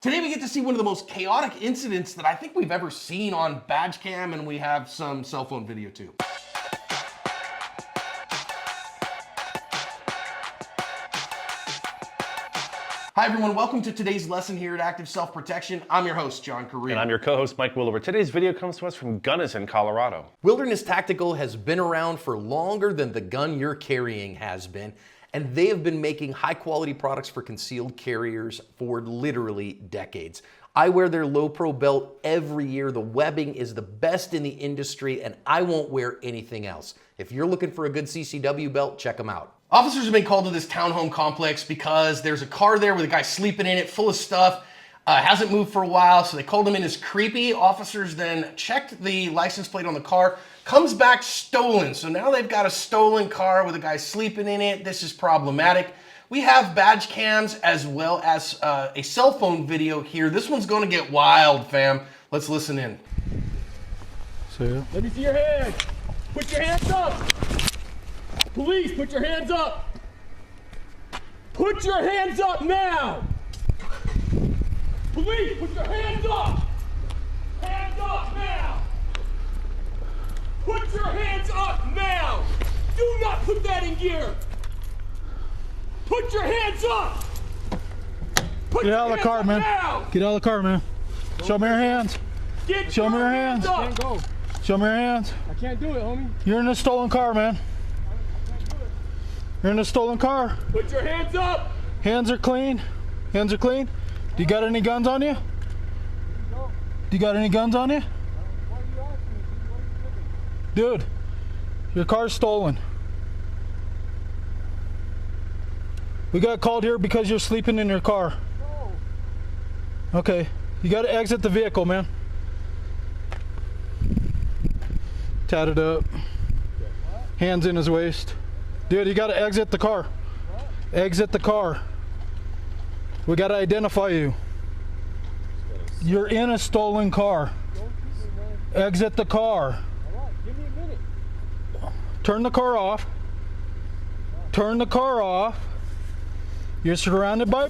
Today we get to see one of the most chaotic incidents that I think we've ever seen on badge cam, and we have some cell phone video too. Hi everyone, welcome to today's lesson here at Active Self-Protection. I'm your host, John Carrillo. And I'm your co-host, Mike Willover. Today's video comes to us from Gunnison, Colorado. Wilderness Tactical has been around for longer than the gun you're carrying has been, and they have been making high-quality products for concealed carriers for literally decades. I wear their low pro belt every year. The webbing is the best in the industry, and I won't wear anything else. If you're looking for a good CCW belt, check them out. Officers have been called to this townhome complex because there's a car there with a guy sleeping in it, full of stuff. Hasn't moved for a while, so they called him in as creepy. Officers then checked the license plate on the car, comes back stolen. So now they've got a stolen car with a guy sleeping in it. This is problematic. We have badge cams as well as a cell phone video here. This one's gonna get wild, fam. Let's listen in. Let me see your hands. Put your hands up. Police, put your hands up. Put your hands up now. Police, put your hands up! Hands up now! Put your hands up now! Do not put that in gear! Put your hands up! Get out of the car, man. Get out of the car, man. Show me your hands. Show me your hands. Show me your hands. I can't do it, homie. You're in a stolen car, man. You're in a stolen car. Put your hands up! Hands are clean. Hands are clean. Do you got any guns on you? Do you got any guns on you? Dude, your car's stolen. We got called here because you're sleeping in your car. Okay, you got to exit the vehicle, man. Tatted up. Hands in his waist. Dude, you got to exit the car. Exit the car. We got to identify you. You're in a stolen car. Exit the car. Give me a minute. Turn the car off. Turn the car off. You're surrounded by...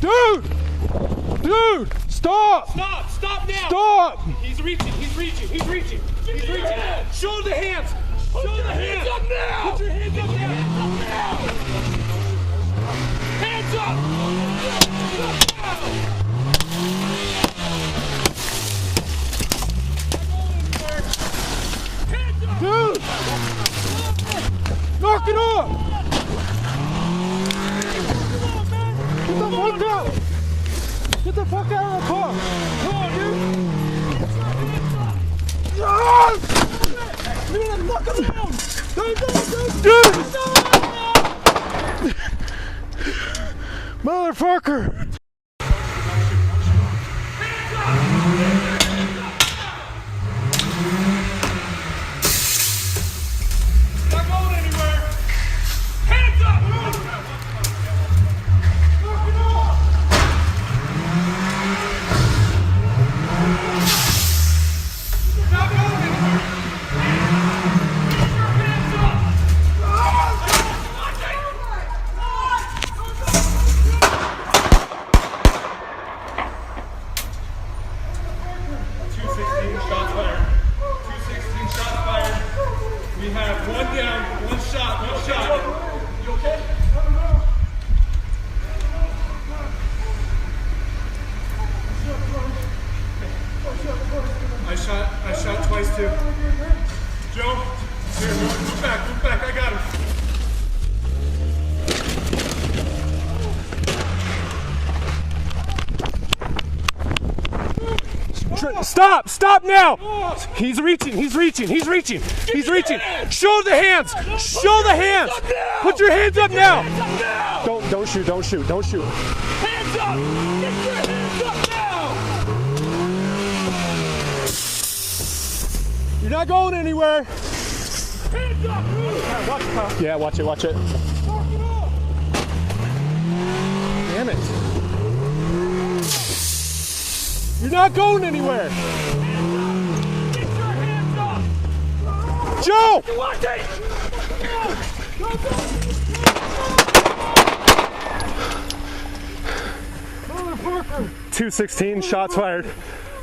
Dude! Dude! Stop! Stop! Stop now! Stop! He's reaching! He's reaching! He's reaching! He's reaching! Show the hands! Show the hands up now! Put your hands up now! Hands up! Hands up! Dude! Knock it off! Get the fuck out! Get the fuck out of the car! Come on, dude! Ah! Leave him the fuck alone! Dude! Motherfucker! Not going anywhere! Hands up! Knock it off! Not going anywhere! Put your hands up! Shots fired. 216 shots fired. We have one down, one shot. You okay? I shot twice too. Joe, here, move back, I got him. Stop now! He's reaching! Show the hands! Put your hands up now! Don't shoot! Hands up! Get your hands up now! You're not going anywhere! Hands up! Yeah, watch it. Damn it! You're not going anywhere! Hands up! Get your hands up! Joe! 216 shots fired.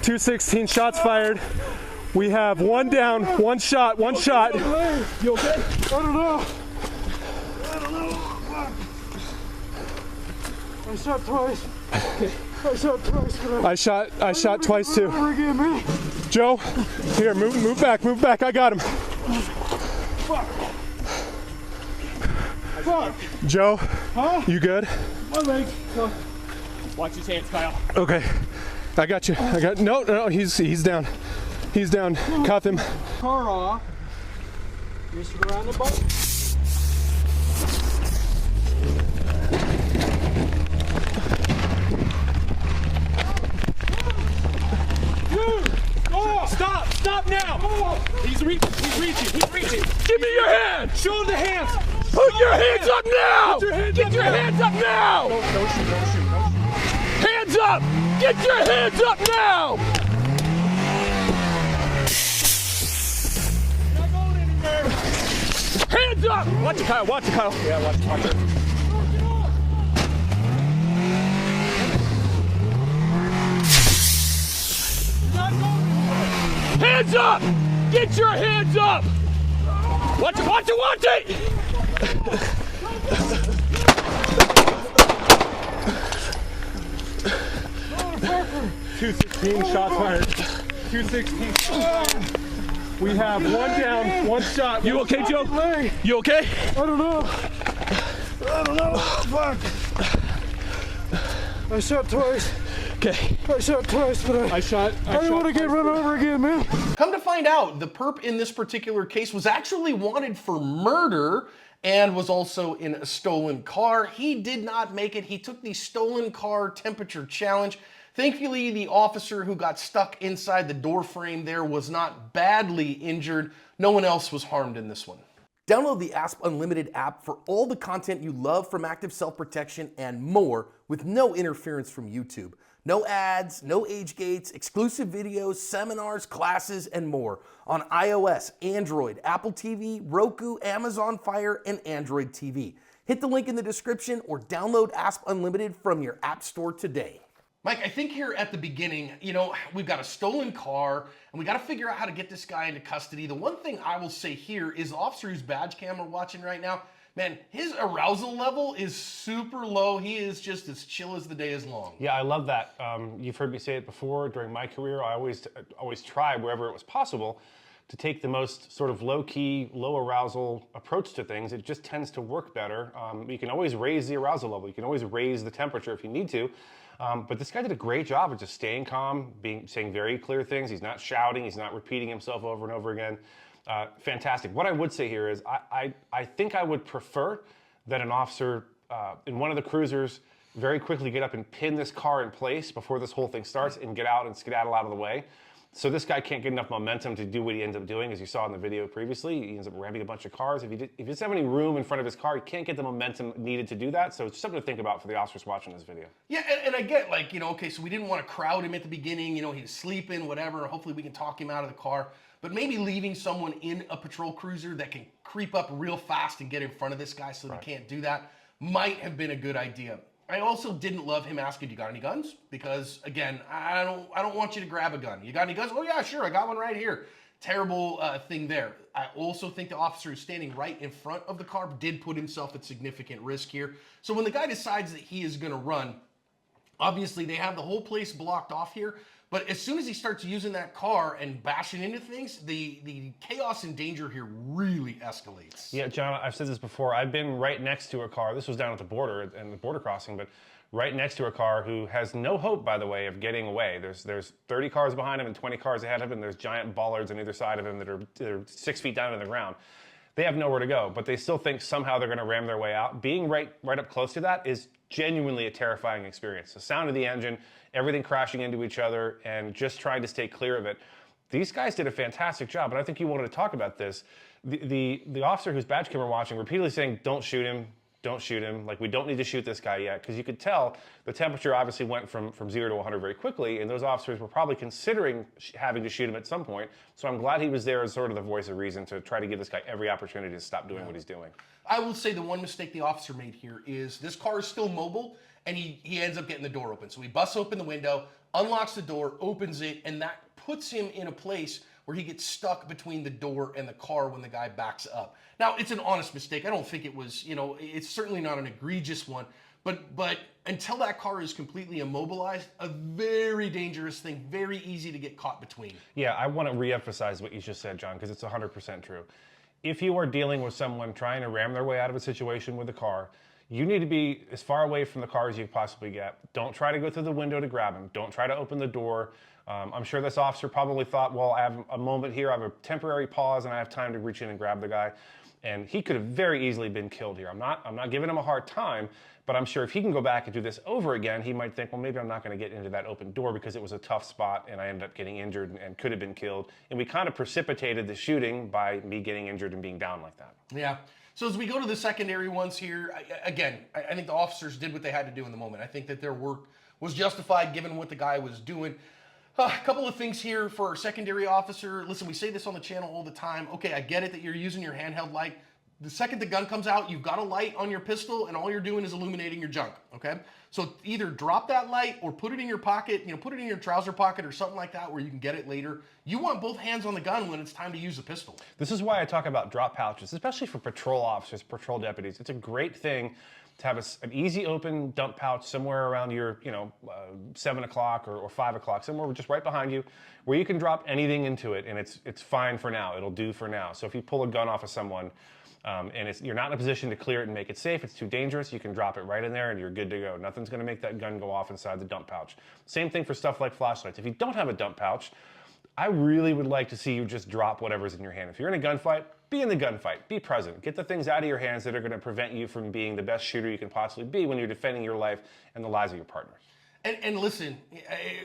216 shots fired. We have one down, one shot, one shot. You okay? I don't know. I don't know. Fuck. I shot twice. I shot twice. But I shot twice too. Over again, man. Joe, here, move back, move back. I got him. Fuck. Fuck. Joe, Huh? you good? My leg. Watch his hands, Kyle. Okay, I got you. No, he's down. He's down. Cuff him. Car off. Just around the boat. Stop now! He's reaching. Give me your hand. Show him the hands! Put your hands up now. Get your hands up now! Don't shoot. Hands up! Get your hands up now! Not going anywhere. Hands up! Watch it, Kyle. Yeah, watch it. Hands up! Get your hands up! Watch it! 216 shots fired. 216 shots fired. We have one down, one shot. You okay, Joe? You okay? I don't know. Fuck. I shot twice. Okay. I shot twice, but I don't want to get run over again, man. Come to find out, the perp in this particular case was actually wanted for murder and was also in a stolen car. He did not make it. He took the stolen car temperature challenge. Thankfully, the officer who got stuck inside the door frame there was not badly injured. No one else was harmed in this one. Download the ASP Unlimited app for all the content you love from active self-protection and more with no interference from YouTube. No ads, no age gates, exclusive videos, seminars, classes, and more on iOS, Android, Apple TV, Roku, Amazon Fire, and Android TV. Hit the link in the description or download ASP Unlimited from your app store today. Mike, I think here at the beginning, we've got a stolen car and we got to figure out how to get this guy into custody. The one thing I will say here is the officer whose badge cam we're watching right now, man, his arousal level is super low. He is just as chill as the day is long. Yeah, I love that. You've heard me say it before. During my career, I always tried wherever it was possible to take the most sort of low-key, low arousal approach to things. It just tends to work better. You can always raise the arousal level. You can always raise the temperature if you need to. But this guy did a great job of just staying calm, saying very clear things. He's not shouting. He's not repeating himself over and over again. Fantastic. What I would say here is I think I would prefer that an officer in one of the cruisers very quickly get up and pin this car in place before this whole thing starts and get out and skedaddle out of the way. So this guy can't get enough momentum to do what he ends up doing, as you saw in the video previously. He ends up ramming a bunch of cars. If he doesn't have any room in front of his car, he can't get the momentum needed to do that. So it's something to think about for the officers watching this video. Yeah, and I get okay, so we didn't want to crowd him at the beginning. He was sleeping, whatever. Hopefully we can talk him out of the car. But maybe leaving someone in a patrol cruiser that can creep up real fast and get in front of this guy so they can't do that might have been a good idea. I also didn't love him asking, "You got any guns?" Because again, I don't want you to grab a gun. You got any guns? Oh yeah, sure, I got one right here. Terrible thing there. I also think the officer who's standing right in front of the car did put himself at significant risk here. So when the guy decides that he is going to run, obviously they have the whole place blocked off here. But as soon as he starts using that car and bashing into things, the chaos and danger here really escalates. Yeah, John, I've said this before. I've been right next to a car. This was down at the border and the border crossing, but right next to a car who has no hope, by the way, of getting away. There's 30 cars behind him and 20 cars ahead of him. There's giant bollards on either side of him that are 6 feet down in the ground. They have nowhere to go, but they still think somehow they're going to ram their way out. Being right up close to that is genuinely a terrifying experience. The sound of the engine, everything crashing into each other, and just trying to stay clear of it. These guys did a fantastic job, and I think you wanted to talk about this. The officer whose badge cam we're watching repeatedly saying, "Don't shoot him, don't shoot him. Like, we don't need to shoot this guy yet, because you could tell the temperature obviously went from 0 to 100 very quickly, and those officers were probably considering having to shoot him at some point. So I'm glad he was there as sort of the voice of reason to try to give this guy every opportunity to stop doing what he's doing. I will say the one mistake the officer made here is this car is still mobile, and he ends up getting the door open. So he busts open the window, unlocks the door, opens it, and that puts him in a place where he gets stuck between the door and the car when the guy backs up. Now, it's an honest mistake. I don't think it was, it's certainly not an egregious one, but until that car is completely immobilized, a very dangerous thing, very easy to get caught between. Yeah, I want to reemphasize what you just said, John, because it's 100% true. If you are dealing with someone trying to ram their way out of a situation with a car, you need to be as far away from the car as you possibly get. Don't try to go through the window to grab him. Don't try to open the door. I'm sure this officer probably thought, well, I have a moment here, I have a temporary pause, and I have time to reach in and grab the guy. And he could have very easily been killed here. I'm not giving him a hard time, but I'm sure if he can go back and do this over again, he might think, well, maybe I'm not going to get into that open door because it was a tough spot and I ended up getting injured and could have been killed. And we kind of precipitated the shooting by me getting injured and being down like that. Yeah. So as we go to the secondary ones here, I think the officers did what they had to do in the moment. I think that their work was justified given what the guy was doing. A couple of things here for our secondary officer. Listen, we say this on the channel all the time. Okay, I get it that you're using your handheld light. The second the gun comes out, you've got a light on your pistol, and all you're doing is illuminating your junk, okay? So either drop that light or put it in your pocket, put it in your trouser pocket or something like that where you can get it later. You want both hands on the gun when it's time to use a pistol. This is why I talk about drop pouches, especially for patrol officers, patrol deputies. It's a great thing to have an easy open dump pouch somewhere around your, 7 o'clock or 5 o'clock, somewhere just right behind you, where you can drop anything into it, and it's fine for now. It'll do for now. So if you pull a gun off of someone, and you're not in a position to clear it and make it safe, it's too dangerous, you can drop it right in there and you're good to go. Nothing's going to make that gun go off inside the dump pouch. Same thing for stuff like flashlights. If you don't have a dump pouch, I really would like to see you just drop whatever's in your hand. If you're in a gunfight, be in the gunfight. Be present. Get the things out of your hands that are going to prevent you from being the best shooter you can possibly be when you're defending your life and the lives of your partners. And listen,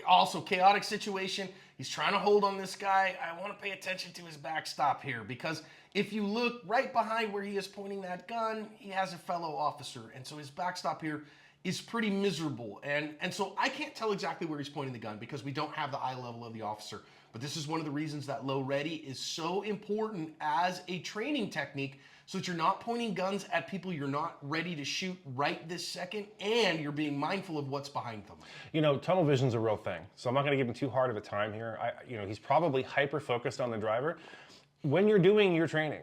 also chaotic situation. He's trying to hold on this guy. I want to pay attention to his backstop here because if you look right behind where he is pointing that gun, he has a fellow officer. And so his backstop here is pretty miserable. And so I can't tell exactly where he's pointing the gun because we don't have the eye level of the officer. But this is one of the reasons that low ready is so important as a training technique so that you're not pointing guns at people you're not ready to shoot right this second and you're being mindful of what's behind them. Tunnel vision's a real thing. So I'm not going to give him too hard of a time here. He's probably hyper-focused on the driver. When you're doing your training,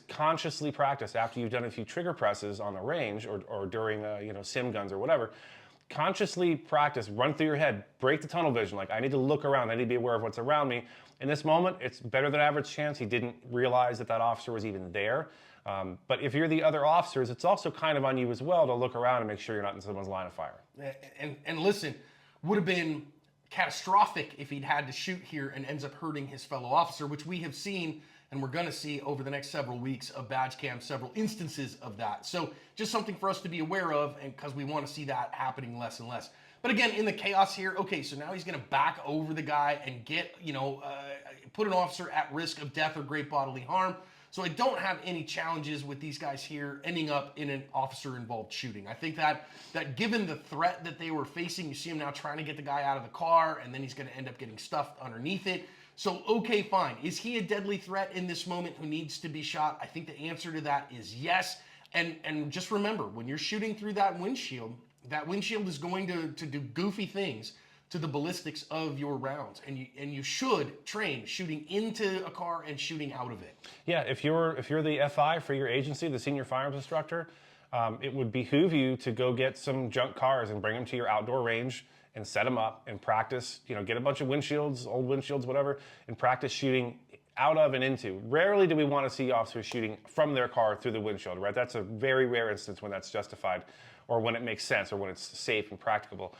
consciously practice after you've done a few trigger presses on the range or during, sim guns or whatever. Consciously practice, run through your head, break the tunnel vision. Like, I need to look around, I need to be aware of what's around me. In this moment, it's better than average chance he didn't realize that officer was even there. But if you're the other officers, it's also kind of on you as well to look around and make sure you're not in someone's line of fire. And listen, would have been catastrophic if he'd had to shoot here and ends up hurting his fellow officer, which we have seen and we're going to see over the next several weeks of badge cam, several instances of that. So just something for us to be aware of, and because we want to see that happening less and less. But again, in the chaos here, okay, so now he's going to back over the guy and get, put an officer at risk of death or great bodily harm. So I don't have any challenges with these guys here ending up in an officer-involved shooting. I think that given the threat that they were facing, you see him now trying to get the guy out of the car, and then he's going to end up getting stuffed underneath it. So, okay, fine. Is he a deadly threat in this moment who needs to be shot? I think the answer to that is yes. And just remember, when you're shooting through that windshield is going to do goofy things to the ballistics of your rounds. And you should train shooting into a car and shooting out of it. Yeah, if you're the FI for your agency, the senior firearms instructor, it would behoove you to go get some junk cars and bring them to your outdoor range and set them up and practice, get a bunch of windshields, old windshields, whatever, and practice shooting out of and into. Rarely do we want to see officers shooting from their car through the windshield, right? That's a very rare instance when that's justified or when it makes sense or when it's safe and practicable.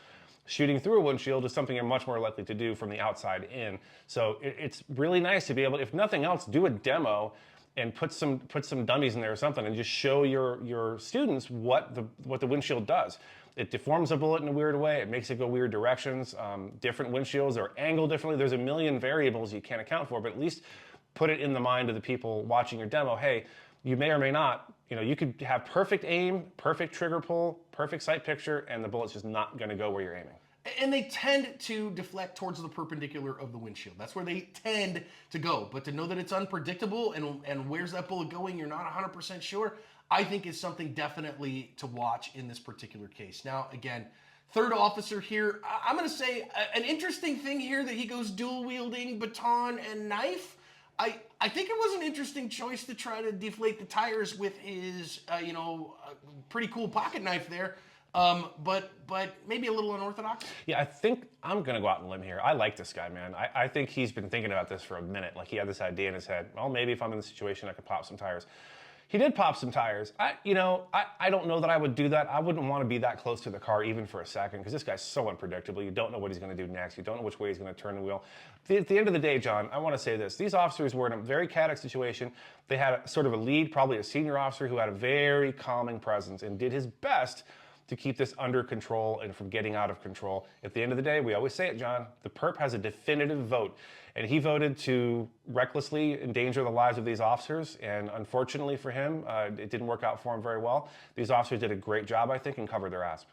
Shooting through a windshield is something you're much more likely to do from the outside in. So it's really nice to be able, if nothing else, do a demo and put some dummies in there or something and just show your students what the windshield does. It deforms a bullet in a weird way. It makes it go weird directions. Different windshields are angled differently. There's a million variables you can't account for, but at least put it in the mind of the people watching your demo. Hey, you may or may not, you could have perfect aim, perfect trigger pull, perfect sight picture, and the bullet's just not going to go where you're aiming. And they tend to deflect towards the perpendicular of the windshield. That's where they tend to go. But to know that it's unpredictable and where's that bullet going, you're not 100% sure, I think is something definitely to watch in this particular case. Now, again, third officer here, I'm going to say an interesting thing here that he goes dual wielding baton and knife. I think it was an interesting choice to try to deflate the tires with his, pretty cool pocket knife there. But maybe a little unorthodox. Yeah, I think I'm going to go out on a limb here. I like this guy, man. I think he's been thinking about this for a minute. Like, he had this idea in his head. Well, maybe if I'm in the situation, I could pop some tires. He did pop some tires. I don't know that I would do that. I wouldn't want to be that close to the car even for a second, because this guy's so unpredictable. You don't know what he's going to do next. You don't know which way he's going to turn the wheel. At the end of the day, John, I want to say this. These officers were in a very chaotic situation. They had sort of a lead, probably a senior officer, who had a very calming presence and did his best to keep this under control and from getting out of control. At the end of the day, we always say it, John, the perp has a definitive vote. And he voted to recklessly endanger the lives of these officers. And unfortunately for him, it didn't work out for him very well. These officers did a great job, I think, and covered their ass.